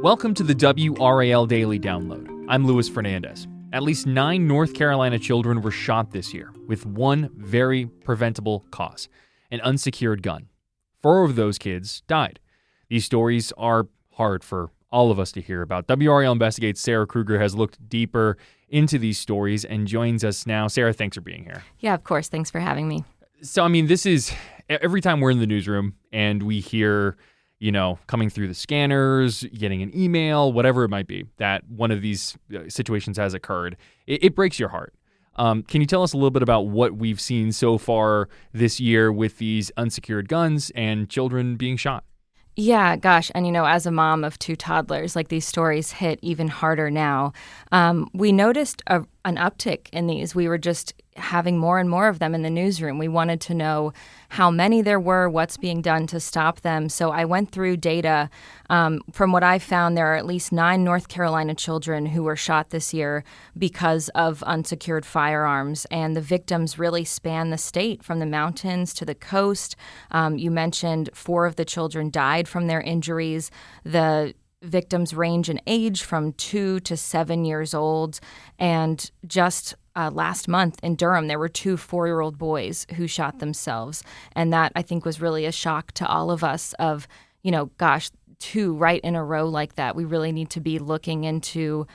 Welcome to the WRAL Daily Download. I'm Luis Fernandez. At least 9 North Carolina children were shot this year with one very preventable cause, an unsecured gun. 4 of those kids died. These stories are hard for all of us to hear about. WRAL Investigates' Sarah Krueger has looked deeper into these stories and joins us now. Sarah, thanks for being here. Yeah, of course. Thanks for having me. So, this is every time we're in the newsroom and we hear, coming through the scanners, getting an email, whatever it might be, that one of these situations has occurred, it breaks your heart. Can you tell us a little bit about what we've seen so far this year with these unsecured guns and children being shot? Yeah, gosh. And, as a mom of 2 toddlers, these stories hit even harder now. We noticed an uptick in these. We were just having more and more of them in the newsroom. We wanted to know how many there were, what's being done to stop them. So I went through data. From what I found, there are at least 9 North Carolina children who were shot this year because of unsecured firearms. And the victims really span the state, from the mountains to the coast. You mentioned 4 of the children died from their injuries. The victims range in age from 2 to 7 years old. And just last month in Durham, there were 2 4-year-old boys who shot themselves. And that, I think, was really a shock to all of us of, 2 right in a row like that. We really need to be looking into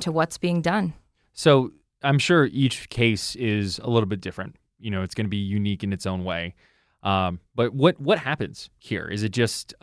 what's being done. So I'm sure each case is a little bit different. It's going to be unique in its own way. But what happens here? Is it just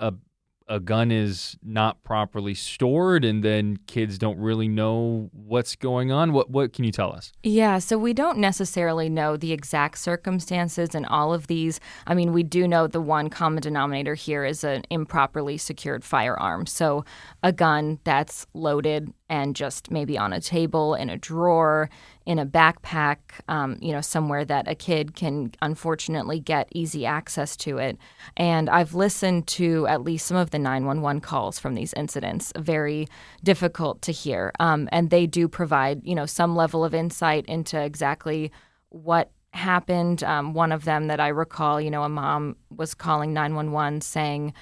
a gun is not properly stored and then kids don't really know what's going on? What can you tell us? Yeah, so we don't necessarily know the exact circumstances in all of these. We do know the one common denominator here is an improperly secured firearm. So a gun that's loaded and just maybe on a table, in a drawer, in a backpack, somewhere that a kid can unfortunately get easy access to it. And I've listened to at least some of the 911 calls from these incidents, very difficult to hear. And they do provide, some level of insight into exactly what happened. One of them that I recall, a mom was calling 911 saying,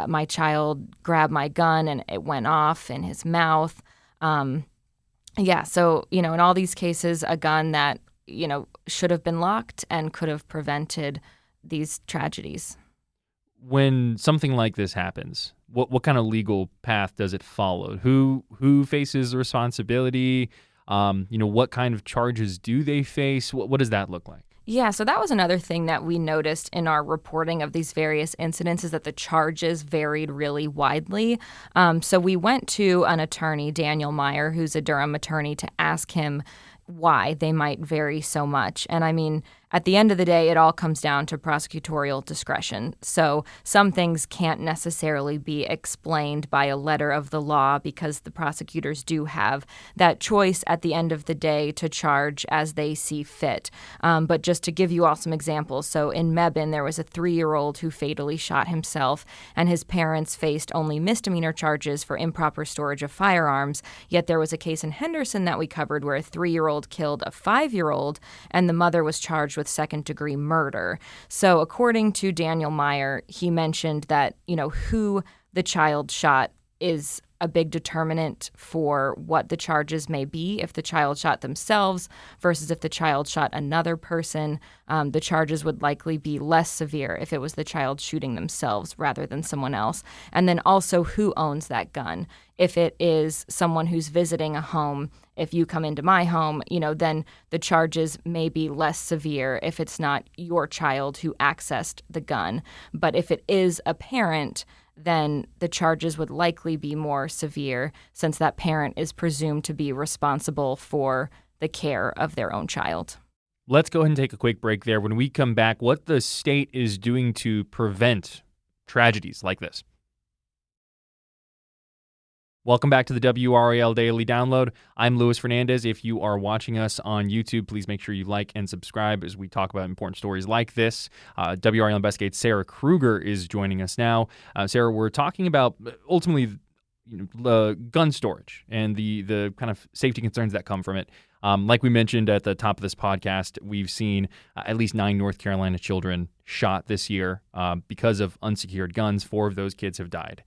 my child grabbed my gun and it went off in his mouth. So, in all these cases, a gun that, should have been locked and could have prevented these tragedies. When something like this happens, what kind of legal path does it follow? Who faces the responsibility? What kind of charges do they face? What does that look like? Yeah, so that was another thing that we noticed in our reporting of these various incidents, is that the charges varied really widely. So we went to an attorney, Daniel Meyer, who's a Durham attorney, to ask him why they might vary so much. And at the end of the day, it all comes down to prosecutorial discretion. So some things can't necessarily be explained by a letter of the law because the prosecutors do have that choice at the end of the day to charge as they see fit. But just to give you all some examples, so in Mebane, there was a 3-year-old who fatally shot himself, and his parents faced only misdemeanor charges for improper storage of firearms. Yet there was a case in Henderson that we covered where a 3-year-old killed a 5-year-old, and the mother was charged with second-degree murder. So according to Daniel Meyer, he mentioned that, who the child shot is a big determinant for what the charges may be. If the child shot themselves versus if the child shot another person, the charges would likely be less severe if it was the child shooting themselves rather than someone else. And then also who owns that gun. If it is someone who's visiting a home, if you come into my home, then the charges may be less severe if it's not your child who accessed the gun. But if it is a parent, then the charges would likely be more severe since that parent is presumed to be responsible for the care of their own child. Let's go ahead and take a quick break there. When we come back, what the state is doing to prevent tragedies like this. Welcome back to the WRAL Daily Download. I'm Luis Fernandez. If you are watching us on YouTube, please make sure you like and subscribe as we talk about important stories like this. WRAL Investigates' Sarah Krueger is joining us now. Sarah, we're talking about ultimately the gun storage and the kind of safety concerns that come from it. Like we mentioned at the top of this podcast, we've seen at least 9 North Carolina children shot this year because of unsecured guns. 4 of those kids have died.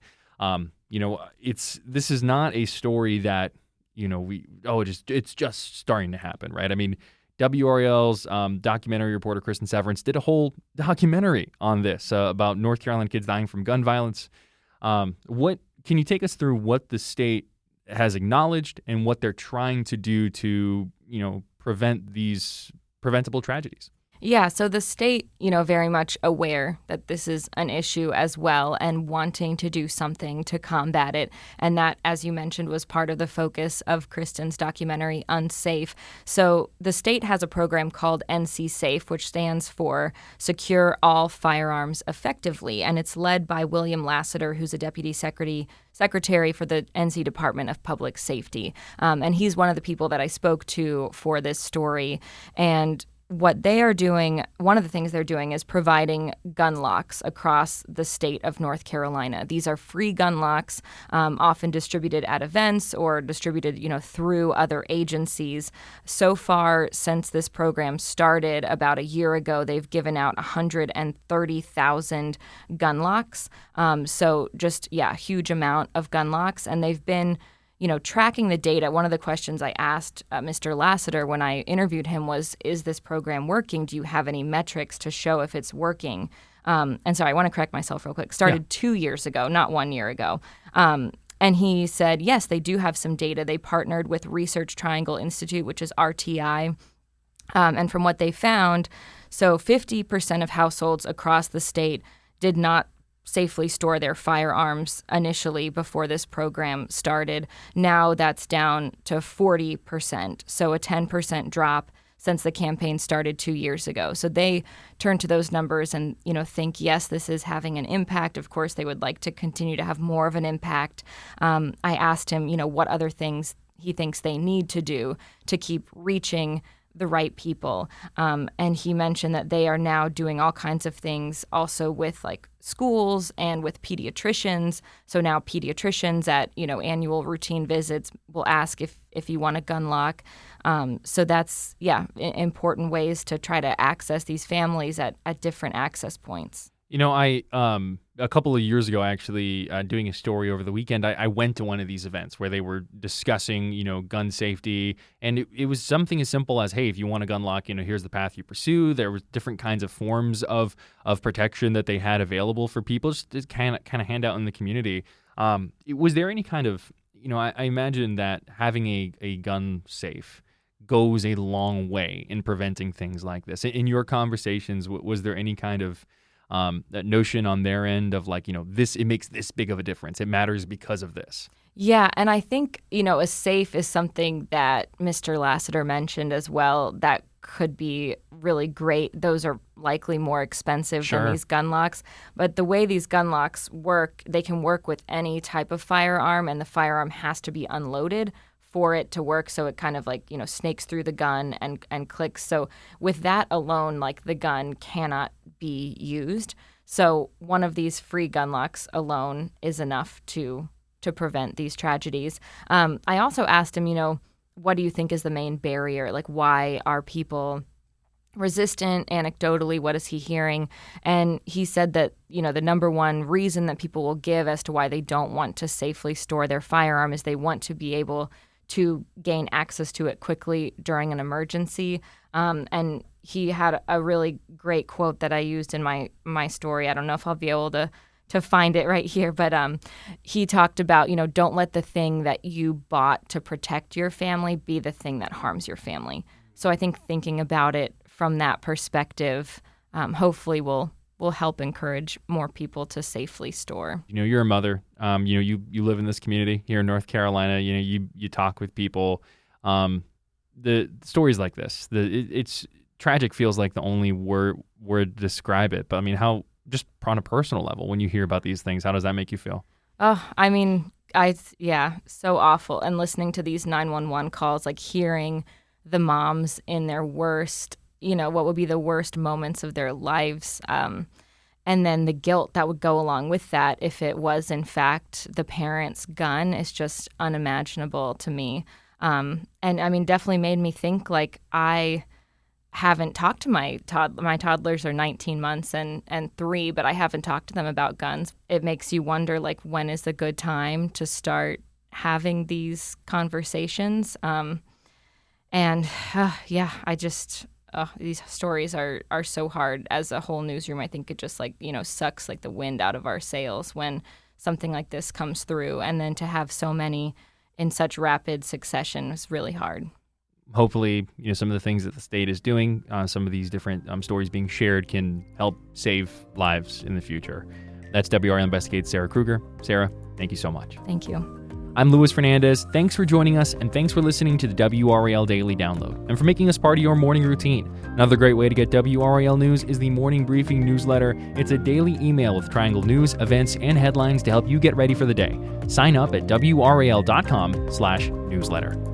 this is not a story that, it's just starting to happen, right? I mean, WRAL's documentary reporter Kristen Severance did a whole documentary on this about North Carolina kids dying from gun violence. What can you take us through what the state has acknowledged and what they're trying to do to, prevent these preventable tragedies? Yeah, so the state, very much aware that this is an issue as well and wanting to do something to combat it. And that, as you mentioned, was part of the focus of Kristen's documentary, Unsafe. So the state has a program called NC Safe, which stands for Secure All Firearms Effectively. And it's led by William Lassiter, who's a deputy secretary for the NC Department of Public Safety. And he's one of the people that I spoke to for this story. And what they are doing, one of the things they're doing is providing gun locks across the state of North Carolina. These are free gun locks, often distributed at events or distributed, through other agencies. So far, since this program started about a year ago, they've given out 130,000 gun locks. So just, a huge amount of gun locks. And they've been tracking the data. One of the questions I asked Mr. Lassiter when I interviewed him was, is this program working? Do you have any metrics to show if it's working? And sorry, I want to correct myself real quick. Started 2 years ago, not 1 year ago. And he said, yes, they do have some data. They partnered with Research Triangle Institute, which is RTI. And from what they found, so 50% of households across the state did not safely store their firearms initially before this program started. Now that's down to 40%, so a 10% drop since the campaign started 2 years ago. So they turn to those numbers and, think, yes, this is having an impact. Of course, they would like to continue to have more of an impact. I asked him, what other things he thinks they need to do to keep reaching the right people. And he mentioned that they are now doing all kinds of things also with schools and with pediatricians. So now pediatricians at, annual routine visits will ask if you want a gun lock. So that's, important ways to try to access these families at different access points. A couple of years ago, actually, doing a story over the weekend, I went to one of these events where they were discussing, gun safety. And it was something as simple as, hey, if you want a gun lock, here's the path you pursue. There was different kinds of forms of protection that they had available for people just to kind of hand out in the community. Was there any kind of, I imagine that having a gun safe goes a long way in preventing things like this. In your conversations, was there any kind of that notion on their end of it makes this big of a difference? It matters because of this. Yeah, and I think, a safe is something that Mr. Lassiter mentioned as well that could be really great. Those are likely more expensive than these gun locks. But the way these gun locks work, they can work with any type of firearm, and the firearm has to be unloaded for it to work, so it kind of snakes through the gun and clicks. So with that alone, the gun cannot be used. So one of these free gun locks alone is enough to prevent these tragedies. I also asked him, what do you think is the main barrier? Why are people resistant? Anecdotally, what is he hearing? And he said that, the number one reason that people will give as to why they don't want to safely store their firearm is they want to be able to gain access to it quickly during an emergency. And he had a really great quote that I used in my story. I don't know if I'll be able to find it right here, but he talked about, don't let the thing that you bought to protect your family be the thing that harms your family. So I think thinking about it from that perspective, hopefully will help encourage more people to safely store. You're a mother. You live in this community here in North Carolina. You talk with people. The stories like this, it's tragic feels like the only word to describe it. But I mean, how, just on a personal level, when you hear about these things, how does that make you feel? Oh, I mean, so awful. And listening to these 911 calls, hearing the moms in their worst, what would be the worst moments of their lives. And then the guilt that would go along with that if it was, in fact, the parent's gun is just unimaginable to me. And I mean, definitely made me think I haven't talked to my toddlers are 19 months and 3, but I haven't talked to them about guns. It makes you wonder, like, when is the good time to start having these conversations? These stories are so hard. As a whole newsroom, I think it just, like, sucks like the wind out of our sails when something like this comes through, and then to have so many in such rapid succession is really hard. Hopefully, some of the things that the state is doing, some of these different stories being shared can help save lives in the future. That's WRAL Investigates' Sarah Krueger. Sarah, thank you so much. Thank you. I'm Luis Fernandez. Thanks for joining us, and thanks for listening to the WRAL Daily Download, and for making us part of your morning routine. Another great way to get WRAL news is the Morning Briefing newsletter. It's a daily email with Triangle news, events, and headlines to help you get ready for the day. Sign up at WRAL.com/newsletter.